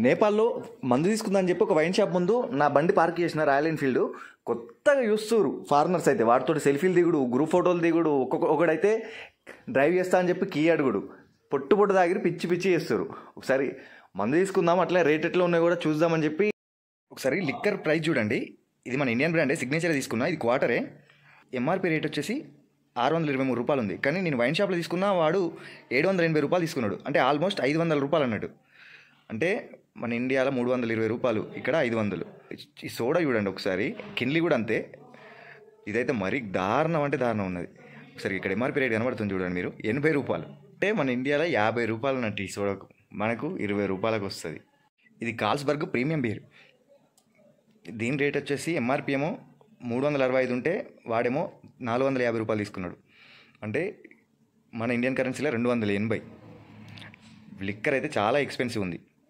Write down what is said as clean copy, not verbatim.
నేపాల్లో మందు తీసుకుందని చెప్పి ఒక వైన్ షాప్ ముందు నా బండి పార్క్ చేసిన రాయల్ ఎన్ఫీల్డ్. కొత్తగా చూస్తున్నారు ఫారినర్స్ అయితే, వాటితో సెల్ఫీలు దిగుడు, గ్రూప్ ఫోటోలు దిగుడు, ఒకడైతే డ్రైవ్ చేస్తా అని చెప్పి కీ అడుగుడు, పొట్టు తాగిరి పిచ్చి పిచ్చి చేస్తారు. ఒకసారి మందు తీసుకుందాం, అట్లా రేట్ ఎట్లా ఉన్నాయో కూడా చూద్దామని చెప్పి ఒకసారి లిక్కర్ ప్రైస్ చూడండి. ఇది మన ఇండియన్ బ్రాండే, సిగ్నేచర్ తీసుకున్నా. ఇది క్వార్టరే. ఎంఆర్పి రేట్ వచ్చేసి 623 రూపాయలు ఉంది. కానీ నేను వైన్ షాప్లో తీసుకున్నా, వాడు 780 రూపాయలు తీసుకున్నాడు. అంటే ఆల్మోస్ట్ 500 రూపాయలు అన్నట్టు. అంటే మన ఇండియాలో 320 రూపాయలు, ఇక్కడ 500. ఈ సోడా చూడండి ఒకసారి, కిన్లీ కూడా అంతే. ఇదైతే మరీ దారుణం అంటే దారుణం ఉన్నది. ఒకసారి ఇక్కడ ఎంఆర్పి రేట్ కనబడుతుంది చూడండి మీరు, 80 రూపాయలు. అంటే మన ఇండియాలో 50 రూపాయలు అన్నట్టు ఈ సోడాకు, మనకు 20 రూపాయలకు వస్తుంది. ఇది కాల్స్బర్గ్ ప్రీమియం బీర్. దీని రేట్ వచ్చేసి ఎంఆర్పి ఏమో 365 ఉంటే వాడేమో 450 రూపాయలు తీసుకున్నాడు. అంటే మన ఇండియన్ కరెన్సీలో 280. లిక్కర్ అయితే చాలా ఎక్స్పెన్సివ్ ఉంది.